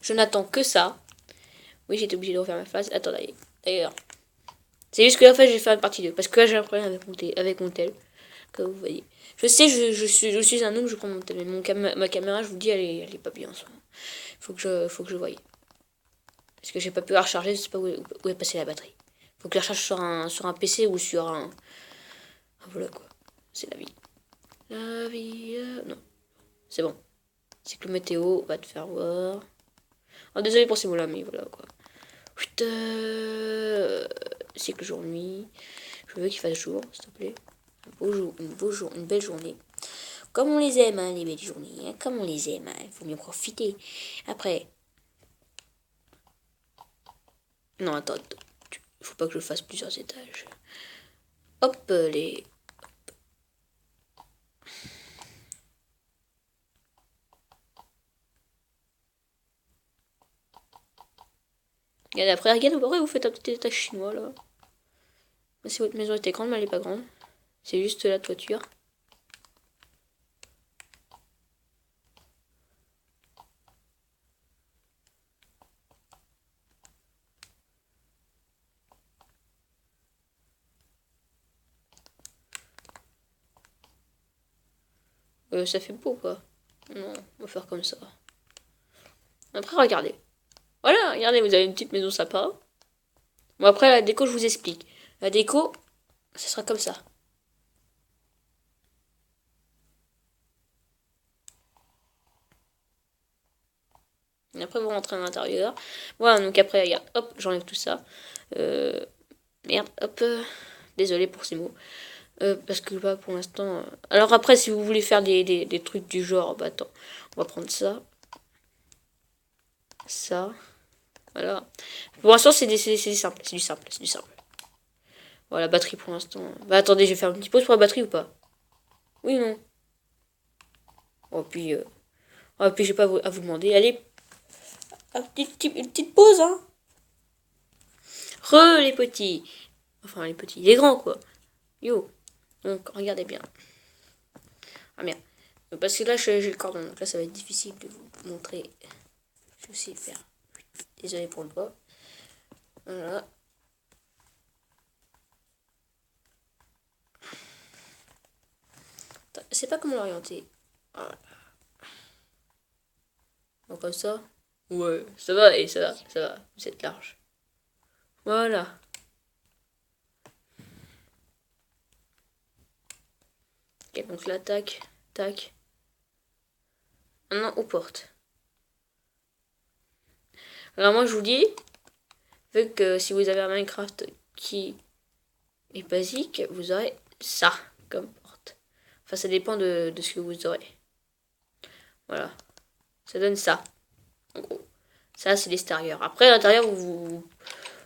Je n'attends que ça. Oui, j'étais obligée de refaire ma phase. Attends, d'ailleurs. C'est juste que la fois, j'ai fait une partie 2. Parce que là, j'ai un problème avec mon tel. Comme vous voyez. Je sais, je suis un homme, je prends mon tel. Mais ma caméra, je vous dis, elle est pas bien en ce moment. Faut que je voie. Parce que j'ai pas pu la recharger, je sais pas où est passée la batterie. Faut que je la recharge sur un PC ou sur un. Ah, voilà quoi. C'est la vie. La vie. Non, c'est bon. C'est que le météo va te faire voir. Oh, désolé pour ces mots-là, mais voilà quoi. Putain. C'est que jour-nuit. Je veux qu'il fasse jour, s'il te plaît. Une belle journée. Comme on les aime, hein, les belles journées. Hein, comme on les aime, hein, il faut mieux profiter. Après. Non, attends. Faut pas que je fasse plusieurs étages. Hop, les. Regardez, après, regarde, vous faites un petit étage chinois là. Si votre maison était grande, mais elle est pas grande. C'est juste la toiture. Ça fait beau quoi. Non, on va faire comme ça. Après, regardez. Voilà, regardez, vous avez une petite maison sympa. Bon, après, la déco, je vous explique. La déco, ça sera comme ça. Et après, vous rentrez à l'intérieur. Voilà, donc après, regarde, hop, j'enlève tout ça. Merde, hop. Désolé pour ces mots. Parce que là, pour l'instant. Alors après, si vous voulez faire des trucs du genre, bah attends, on va prendre ça. Ça. Voilà. Pour l'instant, c'est simple. C'est du simple. C'est du simple. Voilà, la batterie pour l'instant. Bah attendez, je vais faire une petite pause pour la batterie ou pas? Oui ou non? Puis j'ai pas à vous demander. Allez, une petite pause, hein. Les petits. Enfin, les petits. Les grands, quoi. Yo. Donc, regardez bien. Ah merde. Parce que là, j'ai le cordon. Donc là, ça va être difficile de vous montrer. Je vais aussi faire. Désolé pour le bas. Voilà. Je sais pas comment l'orienter. Voilà. Donc comme ça. Ouais, ça va, et ça va. Vous êtes large. Voilà. Ok, donc là, tac, tac. Maintenant, aux portes. Alors moi, je vous dis, vu que si vous avez un Minecraft qui est basique, vous aurez ça comme porte. Enfin, ça dépend de ce que vous aurez. Voilà. Ça donne ça, en gros. Ça, c'est l'extérieur. Après, à l'intérieur,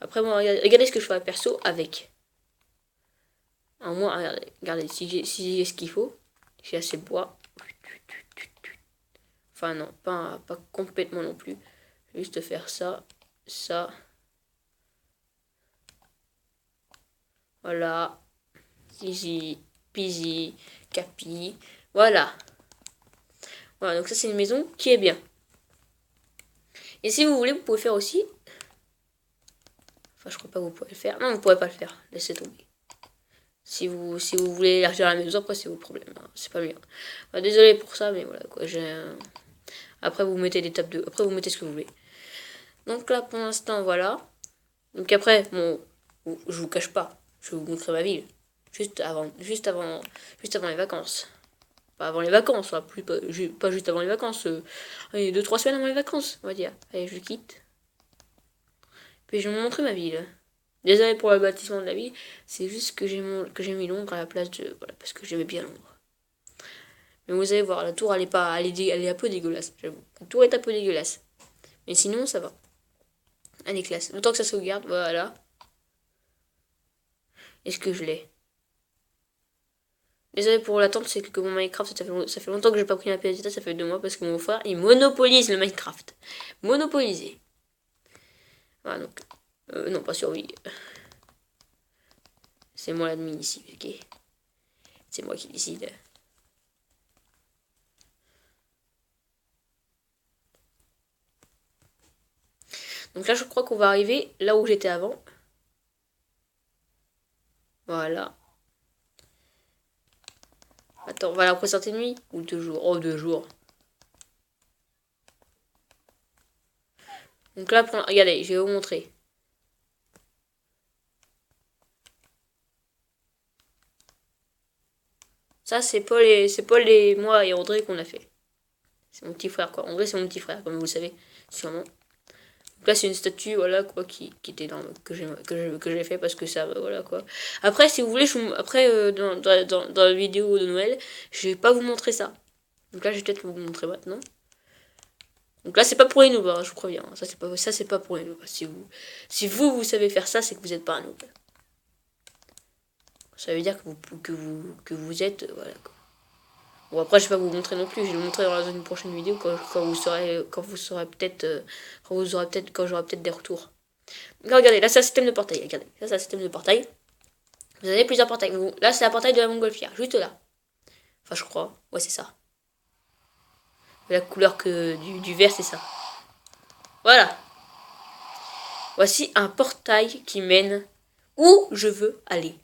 Après, moi, regardez ce que je fais à perso avec. Alors moi, regardez si j'ai ce qu'il faut. J'ai assez de bois. Enfin, non, pas complètement non plus. Juste faire ça, ça. Voilà. Easy, peasy, capi. Voilà. Voilà, donc ça, c'est une maison qui est bien. Et si vous voulez, vous pouvez faire aussi. Enfin, je crois pas que vous pouvez le faire. Non, vous pourrez pas le faire. Laissez tomber. Si vous voulez élargir la maison, après, c'est vos problèmes. Hein. C'est pas le mien. Enfin, désolé pour ça, mais voilà, quoi. Après, vous mettez des tables de. Après, vous mettez ce que vous voulez. Donc là, pour l'instant, voilà. Donc après, bon, je vous cache pas. Je vais vous montrer ma ville. Juste avant les vacances. Pas avant les vacances, hein, pas juste avant les vacances. Allez, 2-3 semaines avant les vacances, on va dire. Allez, je quitte. Puis je vais vous montrer ma ville. Désolé pour le bâtiment de la ville, c'est juste que j'ai mis l'ombre à la place de. Voilà, parce que j'aimais bien l'ombre. Mais vous allez voir, la tour, elle est pas. Elle est un peu dégueulasse, j'avoue. La tour est un peu dégueulasse. Mais sinon, ça va. Elle est classe. Autant que ça sauvegarde, voilà. Est-ce que je l'ai? Désolé pour l'attente, c'est que mon Minecraft, ça fait longtemps que j'ai pas pris la pièce d'état, ça fait 2 mois parce que mon frère, il monopolise le Minecraft. Monopolisé. Voilà, donc. Non, pas survie. C'est moi l'admin ici, ok? C'est moi qui décide. Donc là, je crois qu'on va arriver là où j'étais avant. Voilà. Attends, voilà, après sortie de nuit. Ou 2 jours. Oh, 2 jours. Donc là, regardez, je vais vous montrer. Ça, c'est Paul et moi et André qu'on a fait. C'est mon petit frère, quoi. André, c'est mon petit frère, comme vous le savez, sûrement. Donc là, c'est une statue, voilà, quoi, qui était énorme, que j'ai fait parce que ça, voilà, quoi. Après, si vous voulez, après, dans la vidéo de Noël, je vais pas vous montrer ça. Donc là, je vais peut-être vous montrer maintenant. Donc là, c'est pas pour les noobs, hein, je vous préviens. Ça, c'est pas pour les noobs. Si vous savez faire ça, c'est que vous êtes pas un noob. Ça veut dire que vous êtes, voilà, quoi. Bon, après, je vais pas vous montrer non plus. Je vais vous montrer dans une prochaine vidéo quand j'aurai peut-être des retours. Là, regardez, là, c'est un système de portail. Regardez, là, c'est un système de portail. Vous avez plusieurs portails. Là, c'est un portail de la montgolfière, juste là. Enfin, je crois. Ouais, c'est ça. La couleur du vert, c'est ça. Voilà. Voici un portail qui mène où je veux aller.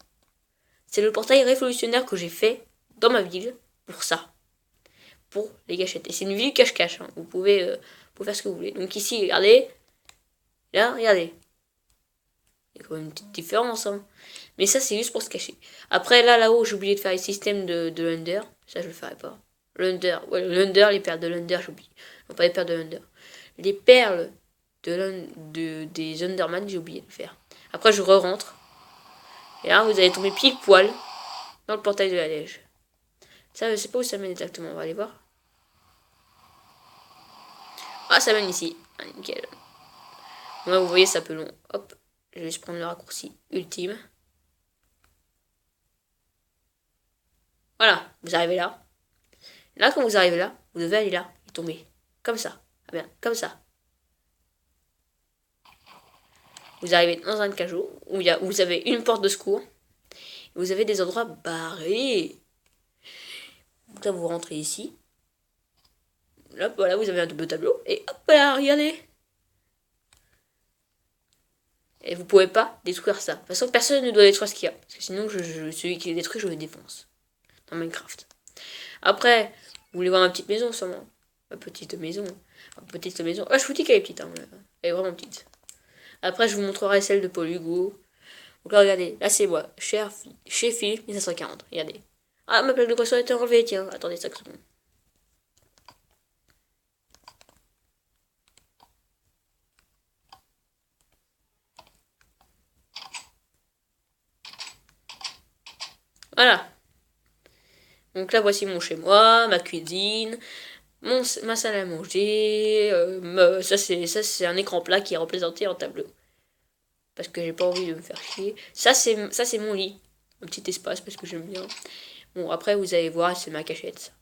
C'est le portail révolutionnaire que j'ai fait dans ma ville pour ça. Pour les gâchettes. Et c'est une ville cache-cache. Hein. Vous pouvez faire ce que vous voulez. Donc ici, regardez. Là, regardez. Il y a quand même une petite différence. Hein. Mais ça, c'est juste pour se cacher. Après, là-haut, j'ai oublié de faire les systèmes de l'under. Ça, je le ferai pas. L'under. Ouais, l'under, les perles de l'under, j'oublie. Non, pas les perles de l'under. Les perles des Underman, j'ai oublié de le faire. Après, je re-rentre. Et là, vous allez tomber pile poil dans le portail de la neige. Ça, je sais pas où ça mène exactement. On va aller voir. Ah, ça mène ici. Ah, nickel. Là, vous voyez, c'est un peu long. Hop. Je vais juste prendre le raccourci ultime. Voilà. Vous arrivez là. Là, quand vous arrivez là, vous devez aller là et tomber. Comme ça. Ah bien, comme ça. Vous arrivez dans un cajot où vous avez une porte de secours. Et vous avez des endroits barrés. Donc là, vous rentrez ici. Là, voilà, vous avez un double tableau. Et hop là, regardez. Et vous pouvez pas détruire ça. De toute façon, personne ne doit détruire ce qu'il y a. Parce que sinon, celui qui les détruit, je le défonce. Dans Minecraft. Après, vous voulez voir ma petite maison, sûrement. Ma petite maison. Ma petite maison. Ah, je vous dis qu'elle est petite. Hein, elle est vraiment petite. Après, je vous montrerai celle de Paul Hugo. Donc là, regardez. Là, c'est moi. Chez Philippe 1540. Regardez. Ah, ma plaque de poisson a été enlevée. Tiens, attendez 5 secondes. Voilà. Donc là, voici mon chez moi, ma cuisine, ma salle à manger. Ça, c'est un écran plat qui est représenté en tableau. Parce que j'ai pas envie de me faire chier. Ça, c'est mon lit. Un petit espace parce que j'aime bien. Bon, après, vous allez voir, c'est ma cachette.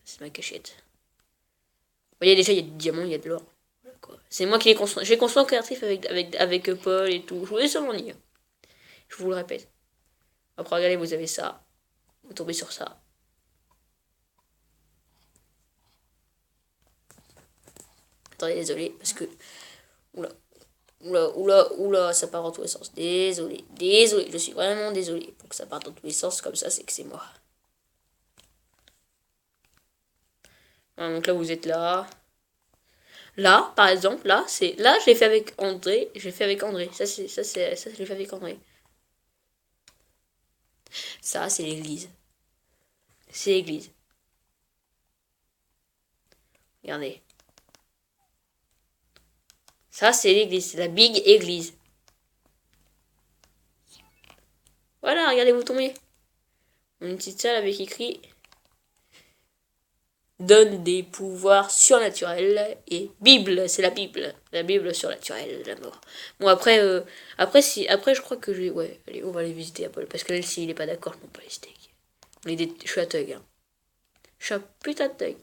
C'est ma cachette. Vous voyez, déjà, il y a du diamant, il y a de l'or. Voilà, c'est moi qui l'ai construit. J'ai construit en créatif avec Paul et tout. Je vous laisse sur mon lit. Je vous le répète. Après, regardez, vous avez ça. Vous tombez sur ça. Attendez, désolé, parce que... Oula, oula, ça part dans tous les sens. Désolé, je suis vraiment désolé. Pour que ça parte dans tous les sens comme ça, c'est que c'est moi. Voilà, donc là, vous êtes là. Là, par exemple, là, je l'ai fait avec André. J'ai fait avec André. Ça, je l'ai fait avec André. Ça, c'est l'église. C'est l'église. Regardez. Ça, c'est l'église. C'est la big église. Voilà, regardez, vous tombez. Une petite salle avec écrit donne des pouvoirs surnaturels et Bible, c'est la Bible surnaturelle de la mort. Bon après je crois que ouais, allez, on va aller visiter Apple parce que là s'il il est pas d'accord, je mange pas les steaks. Je suis à Tug. Hein. Je suis un putain de Tug.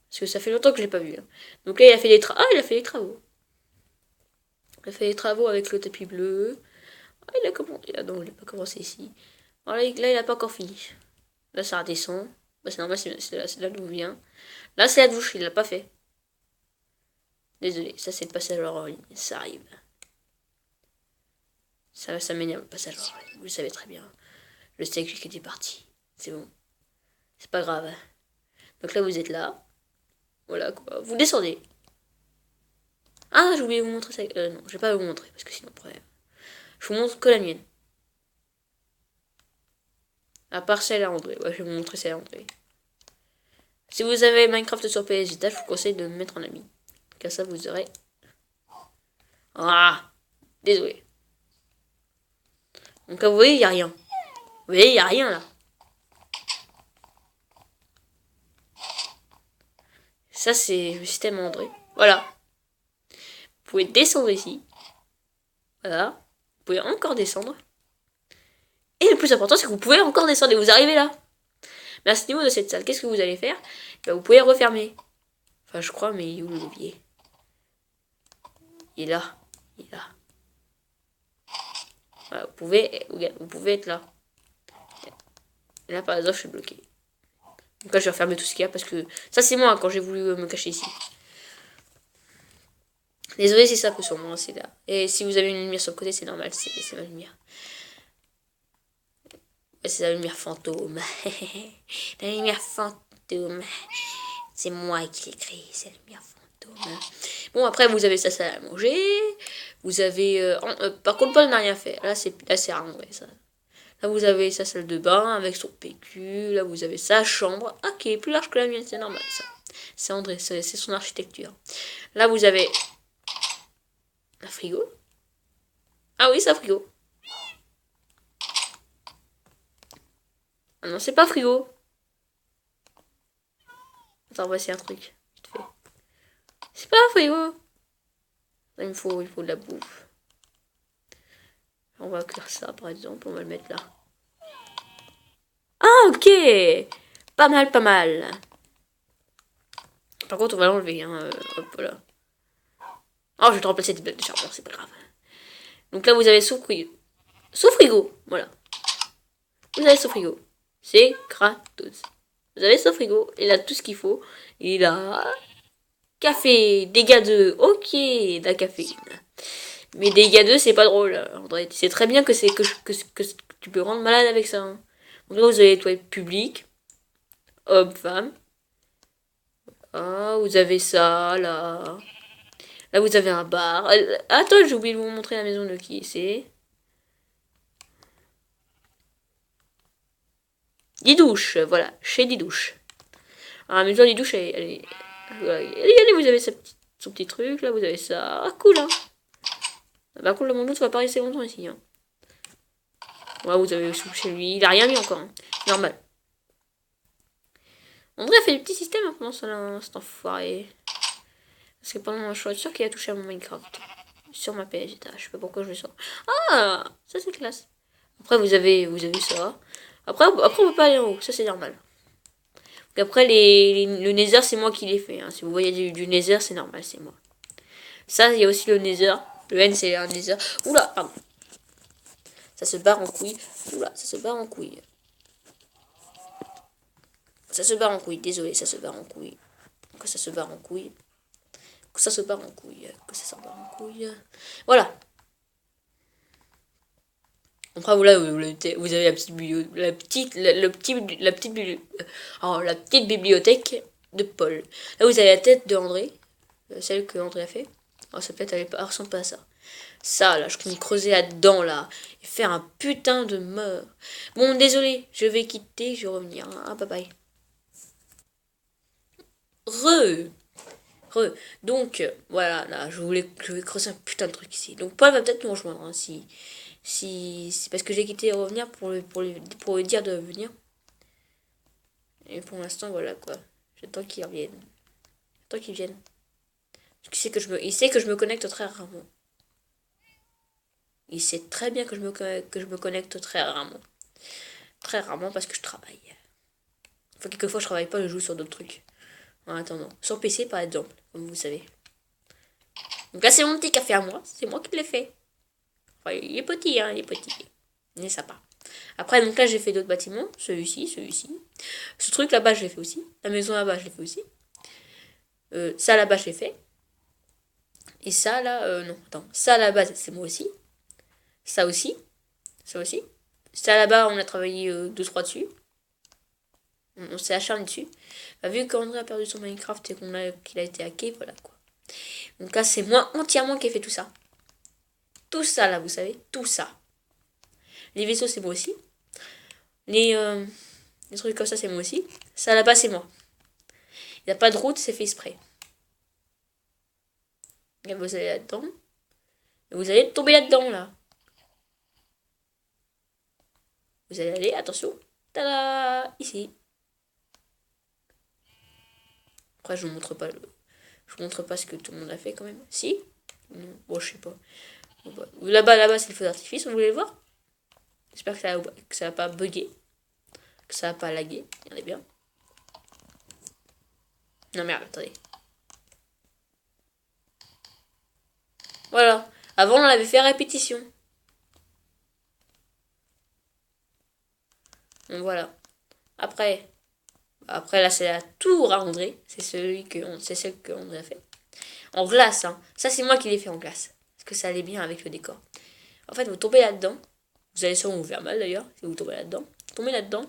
Parce que ça fait longtemps que je l'ai pas vu. Hein. Donc là il a fait des travaux. Ah, il a fait des travaux. Il a fait des travaux avec le tapis bleu. Ah, il a commencé. Ah non, il a pas commencé ici. Alors, là, il a pas encore fini. Là ça redescend. Bah, c'est normal, c'est là d'où vient. Là, c'est la douche, il l'a pas fait. Désolé, ça c'est le passage hors ligne, ça arrive. Ça m'énerve le passage hors ligne, vous le savez très bien. Je sais que j'étais parti, c'est bon. C'est pas grave. Donc là, vous êtes là. Voilà quoi, vous descendez. Ah, j'ai oublié de vous montrer ça. Non, je vais pas vous montrer parce que sinon, problème. Je vous montre que la mienne. À part celle à André. Ouais, je vais vous montrer celle à André. Si vous avez Minecraft sur PS Vita, je vous conseille de me mettre en ami. Car ça, vous aurez... Ah, désolé. Donc là, vous voyez, il n'y a rien. Vous voyez, il n'y a rien là. Ça, c'est le système André. Voilà. Vous pouvez descendre ici. Voilà. Vous pouvez encore descendre. Et le plus important, c'est que vous pouvez encore descendre et vous arrivez là. Mais à ce niveau de cette salle, qu'est-ce que vous allez faire? Ben, vous pouvez refermer. Enfin, je crois, mais où le levier? Il est là. Il est là. Voilà, vous pouvez être là. Et là, par exemple, je suis bloqué. Donc là, je vais refermer tout ce qu'il y a parce que ça, c'est moi quand j'ai voulu me cacher ici. Désolé si ça peut sur moi, c'est là. Et si vous avez une lumière sur le côté, c'est normal, c'est ma lumière. C'est la lumière fantôme. La lumière fantôme. C'est moi qui l'ai créée, c'est la lumière fantôme. Bon, après, vous avez ça à manger. Vous avez... par contre, Paul n'a rien fait. Là, c'est rare, ouais, ça. Là, vous avez sa salle de bain avec son PQ. Là, vous avez sa chambre. Ah, qui est plus large que la mienne, c'est normal, ça. C'est André, c'est son architecture. Là, vous avez... un frigo. Ah oui, c'est un frigo. Ah non, c'est pas un frigo. Attends, voici un truc. C'est pas un frigo. Il faut de la bouffe. On va cuire ça, par exemple. On va le mettre là. Ah, ok. Pas mal, pas mal. Par contre, on va l'enlever. Hein. Hop là. Oh, je vais te remplacer des blocs de charbon, c'est pas grave. Donc là, vous avez sous frigo. Sous frigo, voilà. Vous avez sous frigo. C'est gratos. Vous avez sous frigo. Il a tout ce qu'il faut. Il a café, dégâts 2. Ok, de la caféine. Mais dégâts 2, c'est pas drôle. André, tu sais très bien que c'est que tu peux rendre malade avec ça. Hein. Donc là, vous avez les toilettes publiques. Hommes, femmes. Ah, vous avez ça, là. Là, vous avez un bar. Attends, j'ai oublié de vous montrer la maison de qui c'est. Didouche, voilà, chez Didouche. Alors, la maison de Didouche, elle est... Voilà. Regardez, vous avez son petit truc, là, vous avez ça. Ah, cool, hein. Par contre, le monde ça va pas rester longtemps ici. Hein. Ouais, vous avez chez lui. Il a rien mis encore. Hein. Normal. André a fait des petits systèmes hein, pendant ça, cet enfoiré. Parce que pendant je suis sûr qu'il a touché à mon Minecraft. Sur ma PS Vita. Je sais pas pourquoi je le sors. Ah, ça c'est classe. Après, vous avez ça. Après, on peut pas aller en haut. Ça, c'est normal. Donc après, le Nether, c'est moi qui l'ai fait. Hein. Si vous voyez du Nether, c'est normal, c'est moi. Ça, il y a aussi le Nether. Le N, c'est un Nether. Oula, pardon. Ça se barre en couille. Oula, ça se barre en couille. Ça se barre en couille. Désolé, ça se barre en couille. Que ça se barre en couille. Que ça se barre en couille. Que ça se barre en couille. Voilà. Après, voilà, vous avez la petite bibliothèque de Paul. Là, vous avez la tête de André, celle que André a fait. Oh, ça peut-être, elle ressemble pas à ça. Ça, là, je compte creuser là-dedans, là, et faire un putain de mort. Bon, désolé, je vais quitter, je vais revenir. Ah, bye bye. Donc, voilà, là, je vais creuser un putain de truc ici. Donc, Paul va peut-être nous rejoindre, hein, si c'est parce que j'ai quitté et revenir pour lui dire de venir. Et pour l'instant, voilà quoi. J'attends qu'il revienne. J'attends qu'il vienne. Parce il sait que je me connecte très rarement. Il sait très bien que je me connecte très rarement. Très rarement parce que je travaille. Enfin, quelquefois, je travaille pas, je joue sur d'autres trucs. En attendant. Sur PC, par exemple, comme vous savez. Donc là, c'est mon petit café à moi. C'est moi qui l'ai fait. Enfin, il est petit, hein, il est petit. Il est sympa. Après, donc là, j'ai fait d'autres bâtiments. Celui-ci. Ce truc là-bas, je l'ai fait aussi. La maison là-bas, je l'ai fait aussi. Ça là-bas, je l'ai fait. Et ça, là, non, attends. Ça, à la base, c'est moi aussi. Ça aussi. Ça aussi. Ça, là-bas, on a travaillé 2-3 dessus. On s'est acharné dessus. Bah, vu qu'André a perdu son Minecraft et qu'il a été hacké, voilà, quoi. Donc là, c'est moi entièrement qui ai fait tout ça. Tout ça, là, vous savez. Tout ça. Les vaisseaux, c'est moi aussi. Les trucs comme ça, c'est moi aussi. Ça, là-bas, c'est moi. Il n'y a pas de route, c'est fait exprès. Et vous allez là-dedans. Et vous allez tomber là-dedans, là. Vous allez aller, attention. Tada! Ici. Après, je vous montre pas je vous montre pas ce que tout le monde a fait quand même. Si? Non. Bon, je sais pas. Là-bas, c'est le feu d'artifice, vous voulez le voir? J'espère que ça va pas bugger. Que ça va pas laguer. Regardez bien. Non, merde, attendez. Voilà. Avant, on avait fait répétition. Donc voilà. Après là, c'est la tour à André. C'est celle que André a fait. En glace, hein. Ça, c'est moi qui l'ai fait en glace. Parce que ça allait bien avec le décor. En fait, vous tombez là-dedans. Vous allez sûrement vous faire mal d'ailleurs, si vous tombez là-dedans. Tombez là-dedans.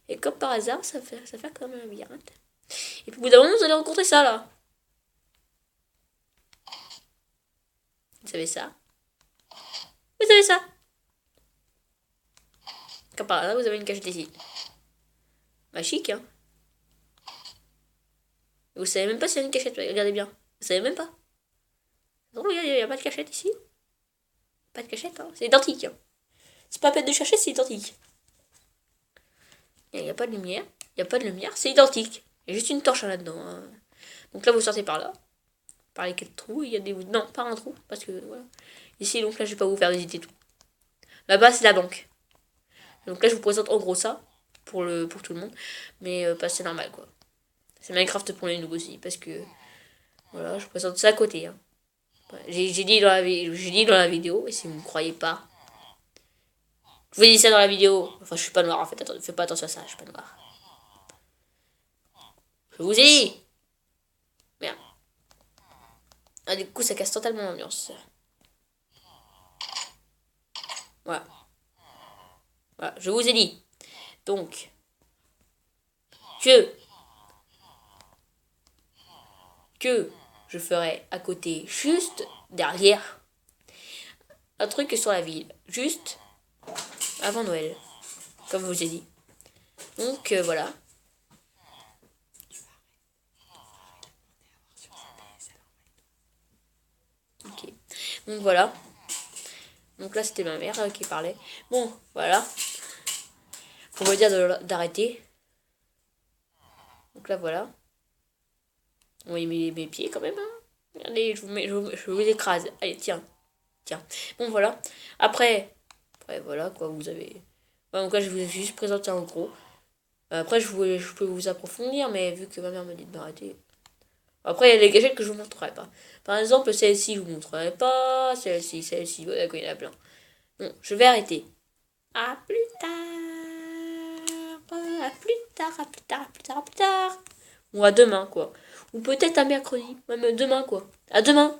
Et comme par hasard, ça fait comme un labyrinthe. Et puis au bout d'un moment, vous allez rencontrer ça, là. Vous savez ça? Vous savez ça? Comme par hasard, vous avez une cachette ici. Bah, chic, hein. Vous savez même pas s'il y a une cachette, regardez bien. Vous savez même pas. Non, regardez, il n'y a pas de cachette ici. Pas de cachette, hein. C'est identique, hein. C'est pas la peine de chercher, c'est identique. Il n'y a pas de lumière. Il n'y a pas de lumière, c'est identique. Il y a juste une torche là-dedans. Hein. Donc là, vous sortez par là. Par les 4 trous, il y a des... Non, pas un trou, parce que voilà. Ici, donc là, je vais pas vous faire visiter tout. Là-bas, c'est la banque. Donc là, je vous présente en gros ça, pour tout le monde. Mais c'est normal, quoi. C'est Minecraft pour les nouveaux aussi, parce que... Voilà, je vous présente ça à côté. Hein. Ouais, j'ai dit dans la vidéo, et si vous ne me croyez pas... Je vous ai dit ça dans la vidéo. Enfin, je suis pas noir, en fait. Attendez, faites pas attention à ça, je suis pas noir. Je vous ai dit. Merde. Ah, du coup, ça casse totalement l'ambiance. Voilà. Voilà, je vous ai dit. Donc, que je ferai à côté, juste derrière, un truc sur la ville. Juste avant Noël. Comme je vous ai dit. Donc, voilà. Ok. Donc, voilà. Donc là, c'était ma mère qui parlait. Bon, voilà. Faut me dire d'arrêter. Donc là, voilà. Vous voyez mes pieds quand même. Hein. Regardez, je vous écrase. Allez, tiens. Tiens. Bon, voilà. Après, voilà, quoi, vous avez... Ouais, donc là, je vous ai juste présenté en gros. Après, je peux vous approfondir, mais vu que ma mère me dit de m'arrêter... Après, il y a des gadgets que je vous montrerai pas. Par exemple, celle-ci, je vous montrerai pas. Celle-ci, voilà, il y en a plein. Bon, je vais arrêter. À plus tard. À plus tard, à plus tard, à plus tard, à plus tard. Ou à demain, quoi. Ou peut-être à mercredi. Même demain, quoi. À demain.